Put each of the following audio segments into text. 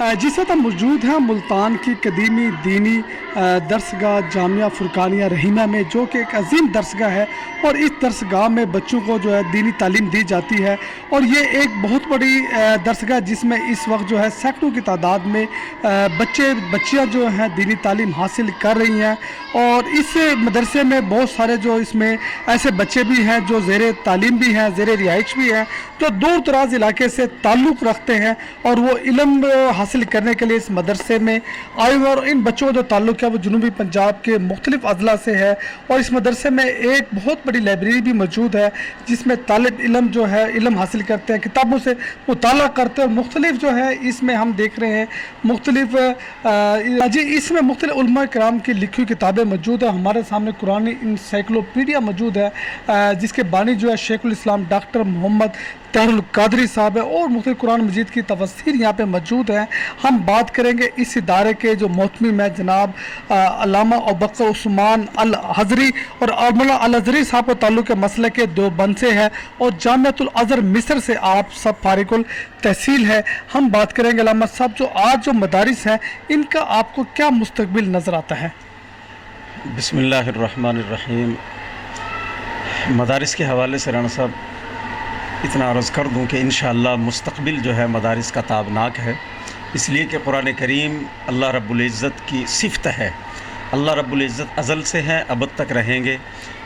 जिस वक्त हम मौजूद हैं मुल्तान की कदीमी दीनी दरसगाह जामिया फ़ुरक़ानिया रहीमा में, जो कि एक अजीम दरसगाह है और इस दरसगाह में बच्चों को जो है दीनी तालीम दी जाती है। और ये एक बहुत बड़ी दरसगाह जिसमें इस वक्त जो है सैकड़ों की तादाद में बच्चियाँ जो हैं दीनी तालीम हासिल कर रही हैं। और इस मदरसे में बहुत सारे जो इसमें ऐसे बच्चे भी हैं जो ज़ेर तालीम भी हैं, ज़ेर रिहाइश भी हैं, जो दूर दराज इलाके से ताल्लुक़ रखते हैं और वो इल्म हासिल करने के लिए इस मदरसे में आए हुए। और इन बच्चों का जो ताल्लुक़ है वो जनूबी पंजाब के मुख्तलिफ़ अज़ला से है। और इस मदरसे में एक बहुत बड़ी लाइब्रेरी भी मौजूद है जिसमें तालिब इल्म जो है इल्म हासिल करते हैं, किताबों से मुताला करते हैं। और मुख्तलिफ़ जो है इसमें हम देख रहे हैं मुख्तलिफ़ जी इसमें मुख्तलिफ़ उलमा किराम की लिखी हुई किताबें मौजूद है। हमारे सामने कुरानी इंसाइक्लोपीडिया मौजूद है जिसके बानी जो है शेखुल इस्लाम डॉक्टर मोहम्मद तारुल कादरी साहब है। और मुख्तलिफ़ कुरान मजीद की तफसीर यहाँ पे मौजूद है। हम बात करेंगे इस इदारे के जो मोहतमिम है जनाब अल्लामा अबूबकर उस्मान अल हज़री और मौलाना अल हज़री साहब को ताल्लुक़ के मसले के देवबंद से है और जामियातुल अज़हर मिस्र से आप सब फारिकुल तहसील है। हम बात करेंगे अल्लामा साहब जो आज जो मदारिस हैं इनका आपको क्या मुस्तकबिल नज़र आता है? बिस्मिल्लाहिर्रहमानिर्रहीम। मदारिस के हवाले से राना साहब इतना अर्ज़ कर दूं कि इंशाअल्लाह मुस्तक़बिल जो है मदारिस का ताबनाक है, इसलिए कि कुरान करीम अल्लाह रब्बुल इज़्ज़त की सिफ़त है। अल्लाह रब्बुल इज़्ज़त अज़ल से है, अबद तक रहेंगे।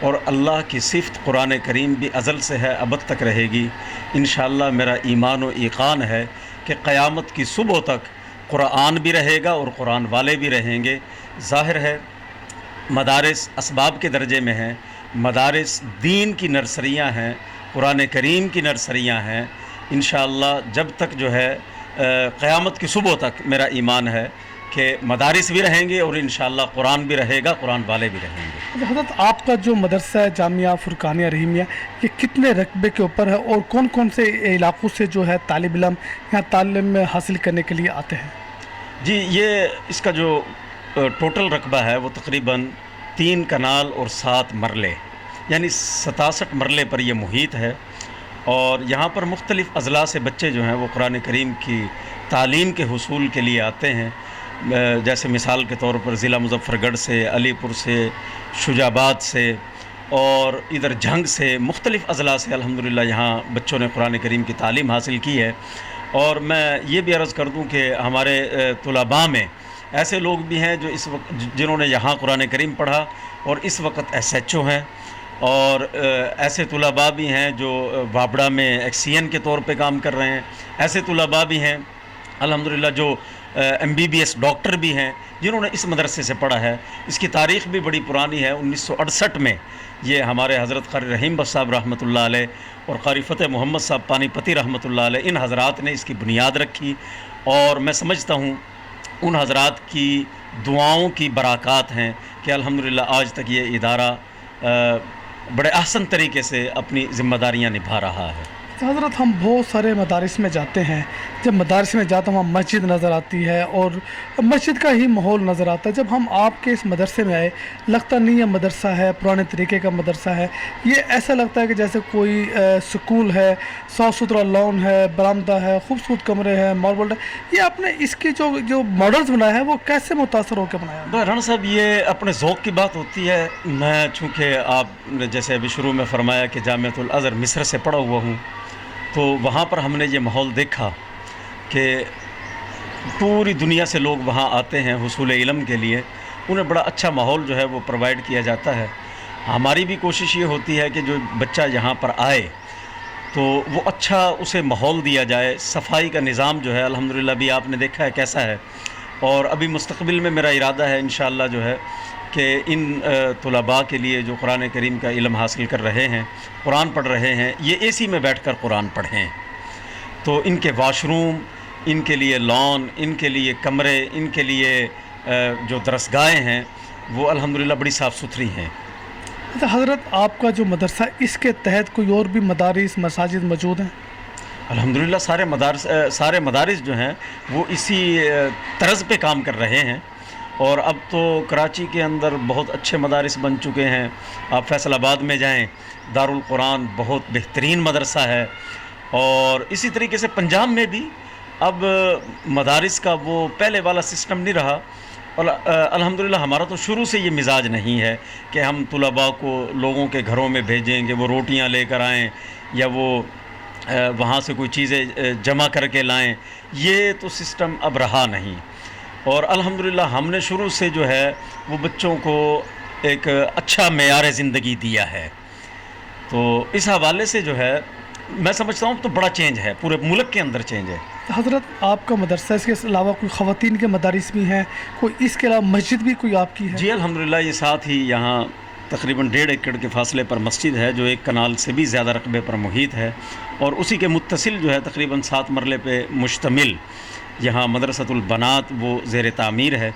और अल्लाह की सिफ़त कुरान करीम भी अज़ल से है, अबद तक रहेगी। इंशाअल्लाह मेरा ईमान व ईक़ान है कि क़यामत की सुबह तक कुरान भी रहेगा और कुरान वाले भी रहेंगे। ज़ाहिर है मदारिस असबाब के दर्जे में हैं, मदारिस दीन की नर्सरियाँ हैं, कुरान करीम की नर्सरियाँ हैं। इंशाअल्लाह जब तक जो है क़यामत की सुबह तक मेरा ईमान है कि मदारिस भी रहेंगे और इंशाअल्लाह कुरान भी रहेगा, कुरान वाले भी रहेंगे। हज़रत आपका जो मदरसा है जामिया फ़ुरक़ानिया रहीमिया ये कितने रकबे के ऊपर है और कौन कौन से इलाक़ों से जो है तालिब इल्म यहाँ तालीम हासिल करने के लिए आते हैं? जी ये इसका जो टोटल रकबा है वो तकरीबन 3 कनाल और 7 मरले यानी 67 मरले पर यह मुहित है। और यहाँ पर मुख्तलिफ़ अज़ला से बच्चे जो हैं वो कुरान करीम की तालीम के हुसूल के लिए आते हैं। जैसे मिसाल के तौर पर ज़िला मुज़फ़्फ़रगढ़ से, अलीपुर से, शुजाबाद से और इधर झंग से मुख्तलिफ़ अज़ला से अल्हम्दुलिल्लाह यहाँ बच्चों ने कुरान करीम की तालीम हासिल की है। और मैं ये भी अर्ज़ कर दूँ कि हमारे तुलबा में ऐसे लोग भी हैं जो इस वक्त जिन्होंने यहाँ कुरान करीम पढ़ा और इस वक्त SHO हैं। और ऐसे तुलबा भी हैं जो वाबड़ा में XCN के तौर पे काम कर रहे हैं। ऐसे तुलबा भी हैं अल्हम्दुलिल्लाह जो MBBS डॉक्टर भी हैं जिन्होंने इस मदरसे से पढ़ा है। इसकी तारीख़ भी बड़ी पुरानी है। 1968 में ये हमारे हज़रत क़ारी रहीम बख्श साहब रहमतुल्लाह अलैह और क़ारी फ़तेह मोहम्मद साहब पानीपती रहमतुल्लाह अलैह इन हज़रात ने इसकी बुनियाद रखी। और मैं समझता हूँ उन हज़रात की दुआओं की बरक़ात हैं कि अल्हम्दुलिल्लाह आज तक ये इदारा बड़े अहसन तरीके से अपनी ज़िम्मेदारियाँ निभा रहा है। हज़रत हम बहुत सारे मदारिस में जाते हैं, जब मदारिस में जाता हूँ वहाँ मस्जिद नज़र आती है और मस्जिद का ही माहौल नज़र आता है। जब हम आपके इस मदरसे में आए लगता नहीं है मदरसा है, पुराने तरीके का मदरसा है। ये ऐसा लगता है कि जैसे कोई स्कूल है, साफ़ सुथरा लॉन है, बरामदा है, खूबसूरत कमरे हैं, मार्बल है। ये आपने इसकी जो मॉडल्स बनाया है वो कैसे मुतासर होकर बनाया? राना साहब ये अपने ज़ौक़ की बात होती है। मैं चूँकि आपने जैसे अभी शुरू में फ़रमाया कि जामियातुल अज़हर मिस्र से पढ़ा हुआ हूँ, तो वहाँ पर हमने ये माहौल देखा कि पूरी दुनिया से लोग वहाँ आते हैं हुसूल इल्म के लिए। उन्हें बड़ा अच्छा माहौल जो है वो प्रोवाइड किया जाता है। हमारी भी कोशिश ये होती है कि जो बच्चा यहाँ पर आए तो वो अच्छा उसे माहौल दिया जाए। सफाई का निज़ाम जो है अल्हम्दुलिल्लाह भी आपने देखा है कैसा है। और अभी मुस्तक़बिल में मेरा इरादा है इंशाअल्लाह जो है कि इन तुलबा के लिए जो कुरान करीम का इल्म हासिल कर रहे हैं, कुरान पढ़ रहे हैं, ये AC में बैठकर कुरान पढ़ें। तो इनके वाशरूम, इनके लिए लॉन, इनके लिए कमरे, इनके लिए जो दरसगाहें हैं वो अल्हम्दुलिल्लाह बड़ी साफ़ सुथरी हैं। हज़रत आपका जो मदरसा इसके तहत कोई और भी मदारिस मसाजिद मौजूद हैं? अल्हम्दुलिल्लाह सारे मदारिस जो हैं वो इसी तर्ज़ पे काम कर रहे हैं। और अब तो कराची के अंदर बहुत अच्छे मदारिस बन चुके हैं। आप फैसलाबाद में जाएं, दारुल कुरान बहुत बेहतरीन मदरसा है। और इसी तरीके से पंजाब में भी اب مدارس کا وہ پہلے والا سسٹم نہیں رہا، اور الحمدللہ ہمارا تو شروع سے یہ مزاج نہیں ہے کہ ہم طلباء کو لوگوں کے گھروں میں بھیجیں کہ وہ روٹیاں لے کر آئیں یا وہ وہاں سے کوئی چیزیں جمع کر کے لائیں، یہ تو سسٹم اب رہا نہیں۔ اور الحمدللہ ہم نے شروع سے جو ہے وہ بچوں کو ایک اچھا معیار زندگی دیا ہے، تو اس حوالے سے جو ہے میں سمجھتا ہوں تو بڑا چینج ہے، پورے ملک کے اندر چینج ہے۔ حضرت آپ کا مدرسہ، اس کے علاوہ کوئی خواتین کے مدارس بھی ہیں، کوئی اس کے علاوہ مسجد بھی کوئی آپ کی ہے؟ جی الحمدللہ، یہ ساتھ ہی یہاں تقریباً 1.5 ایکڑ کے فاصلے پر مسجد ہے جو 1 کنال سے بھی زیادہ رقبے پر محیط ہے، اور اسی کے متصل جو ہے تقریباً 7 مرلے پہ مشتمل یہاں مدرسۃ البنات وہ زیر تعمیر ہے۔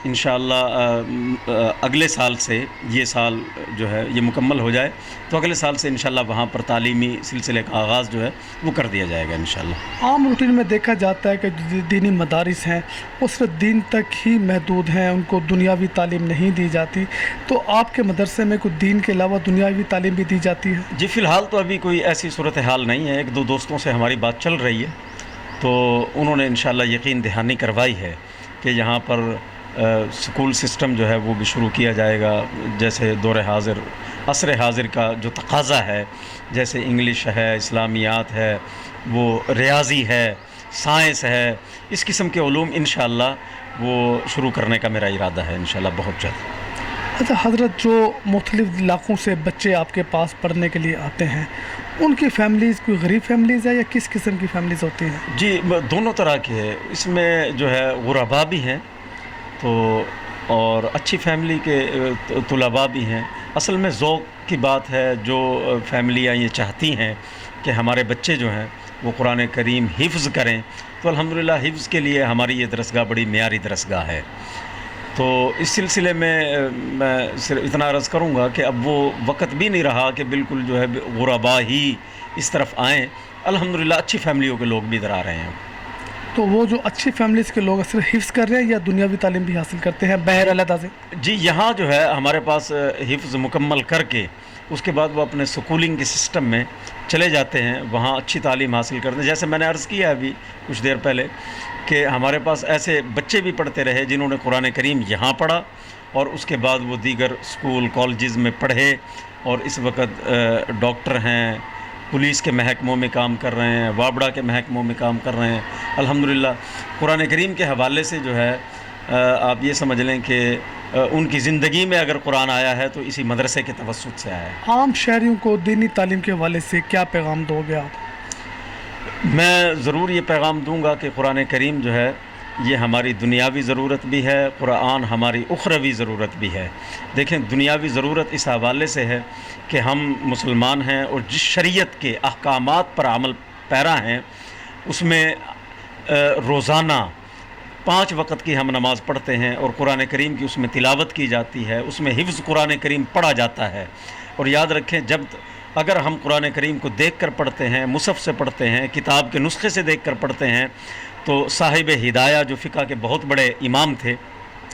انشاءاللہ اگلے سال سے، یہ سال جو ہے یہ مکمل ہو جائے تو اگلے سال سے انشاءاللہ وہاں پر تعلیمی سلسلے کا آغاز جو ہے وہ کر دیا جائے گا انشاءاللہ۔ عام روٹین میں دیکھا جاتا ہے کہ جو دینی مدارس ہیں وہ صرف دین تک ہی محدود ہیں، ان کو دنیاوی تعلیم نہیں دی جاتی، تو آپ کے مدرسے میں کوئی دین کے علاوہ دنیاوی تعلیم بھی دی جاتی ہے؟ جی فی الحال تو ابھی کوئی ایسی صورتحال نہیں ہے، 1-2 دوستوں سے ہماری بات چل رہی ہے، تو انہوں نے انشاءاللہ یقین دہانی کروائی ہے کہ یہاں پر سکول سسٹم جو ہے وہ بھی شروع کیا جائے گا، جیسے دور حاضر عصر حاضر کا جو تقاضا ہے، جیسے انگلش ہے، اسلامیات ہے، وہ ریاضی ہے، سائنس ہے، اس قسم کے علوم انشاءاللہ وہ شروع کرنے کا میرا ارادہ ہے انشاءاللہ بہت جلد۔ اچھا حضرت، جو مختلف علاقوں سے بچے آپ کے پاس پڑھنے کے لیے آتے ہیں، ان کی فیملیز کوئی غریب فیملیز ہے یا کس قسم کی فیملیز ہوتی ہیں؟ جی دونوں طرح کے ہے، اس میں جو ہے غربا بھی ہیں تو اور اچھی فیملی کے طلباء بھی ہیں۔ اصل میں ذوق کی بات ہے، جو فیملیاں یہ چاہتی ہیں کہ ہمارے بچے جو ہیں وہ قرآن کریم حفظ کریں، تو الحمدللہ حفظ کے لیے ہماری یہ درسگاہ بڑی معیاری درسگاہ ہے۔ تو اس سلسلے میں میں صرف اتنا عرض کروں گا کہ اب وہ وقت بھی نہیں رہا کہ بالکل جو ہے غربا ہی اس طرف آئیں، الحمدللہ اچھی فیملیوں کے لوگ بھی ادھر آ رہے ہیں۔ تو وہ جو اچھی فیملیز کے لوگ صرف حفظ کر رہے ہیں یا دنیاوی تعلیم بھی حاصل کرتے ہیں بہر علیحدہ سے؟ جی یہاں جو ہے ہمارے پاس حفظ مکمل کر کے اس کے بعد وہ اپنے سکولنگ کے سسٹم میں چلے جاتے ہیں، وہاں اچھی تعلیم حاصل کرتے ہیں۔ جیسے میں نے عرض کیا ابھی کچھ دیر پہلے کہ ہمارے پاس ایسے بچے بھی پڑھتے رہے جنہوں نے قرآن کریم یہاں پڑھا اور اس کے بعد وہ دیگر اسکول کالجز میں پڑھے، اور اس وقت ڈاکٹر ہیں، پولیس کے محکموں میں کام کر رہے ہیں، وابڑا کے محکموں میں کام کر رہے ہیں۔ الحمدللہ قرآن کریم کے حوالے سے جو ہے آپ یہ سمجھ لیں کہ ان کی زندگی میں اگر قرآن آیا ہے تو اسی مدرسے کے توسط سے آیا ہے۔ عام شہریوں کو دینی تعلیم کے حوالے سے کیا پیغام دو گے آپ؟ میں ضرور یہ پیغام دوں گا کہ قرآن کریم جو ہے یہ ہماری دنیاوی ضرورت بھی ہے، قرآن ہماری اخروی ضرورت بھی ہے۔ دیکھیں دنیاوی ضرورت اس حوالے سے ہے کہ ہم مسلمان ہیں اور جس شریعت کے احکامات پر عمل پیرا ہیں اس میں روزانہ 5 وقت کی ہم نماز پڑھتے ہیں اور قرآن کریم کی اس میں تلاوت کی جاتی ہے، اس میں حفظ قرآن کریم پڑھا جاتا ہے۔ اور یاد رکھیں اگر ہم قرآن کریم کو دیکھ کر پڑھتے ہیں، مصحف سے پڑھتے ہیں، کتاب کے نسخے سے دیکھ کر پڑھتے ہیں، تو صاحب ہدایہ جو فقہ کے بہت بڑے امام تھے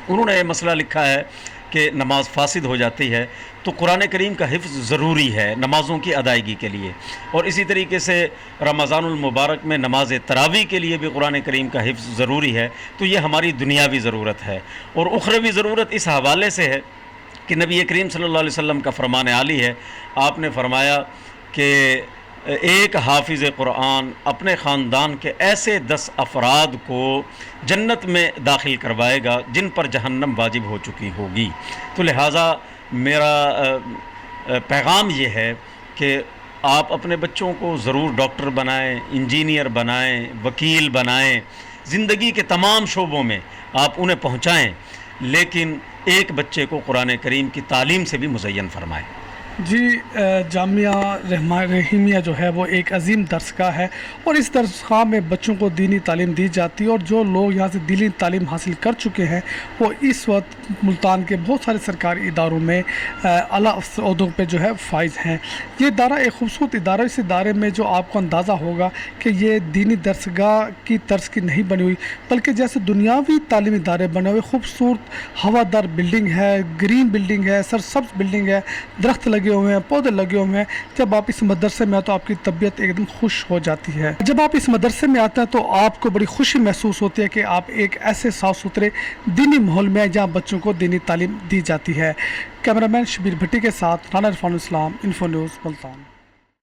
انہوں نے یہ مسئلہ لکھا ہے کہ نماز فاسد ہو جاتی ہے، تو قرآن کریم کا حفظ ضروری ہے نمازوں کی ادائیگی کے لیے۔ اور اسی طریقے سے رمضان المبارک میں نماز تراویح کے لیے بھی قرآن کریم کا حفظ ضروری ہے۔ تو یہ ہماری دنیاوی ضرورت ہے، اور اخروی ضرورت اس حوالے سے ہے کہ نبی کریم صلی اللہ علیہ وسلم کا فرمان عالی ہے، آپ نے فرمایا کہ ایک حافظ قرآن اپنے خاندان کے ایسے 10 افراد کو جنت میں داخل کروائے گا جن پر جہنم واجب ہو چکی ہوگی۔ تو لہٰذا میرا پیغام یہ ہے کہ آپ اپنے بچوں کو ضرور ڈاکٹر بنائیں، انجینئر بنائیں، وکیل بنائیں، زندگی کے تمام شعبوں میں آپ انہیں پہنچائیں، لیکن ایک بچے کو قرآن کریم کی تعلیم سے بھی مزین فرمائیں۔ جی جامعہ رحیمیہ جو ہے وہ ایک عظیم درسگاہ ہے، اور اس درسگاہ میں بچوں کو دینی تعلیم دی جاتی ہے، اور جو لوگ یہاں سے دینی تعلیم حاصل کر چکے ہیں وہ اس وقت ملتان کے بہت سارے سرکاری اداروں میں اعلیٰ عہدوں پہ جو ہے فائز ہیں۔ یہ ادارہ ایک خوبصورت ادارہ، اس ادارے میں جو آپ کو اندازہ ہوگا کہ یہ دینی درسگاہ کی طرز کی نہیں بنی ہوئی، بلکہ جیسے دنیاوی تعلیمی ادارے بنے ہوئے خوبصورت ہوادار بلڈنگ ہے، گرین بلڈنگ ہے، سرسبز بلڈنگ ہے، درخت لگے लगे हुए हैं, पौधे लगे हुए हैं। जब आप इस मदरसे में आते तो आपकी तबीयत एकदम खुश हो जाती है। जब आप इस मदरसे में आते हैं तो आपको बड़ी खुशी महसूस होती है कि आप एक ऐसे साफ़ सुथरे दीनी माहौल में हैं जहाँ बच्चों को दीनी तालीम दी जाती है। कैमरामैन शबीर भट्टी के साथ राना इरफान इस्लाम, इन्फो न्यूज़ मुल्तान।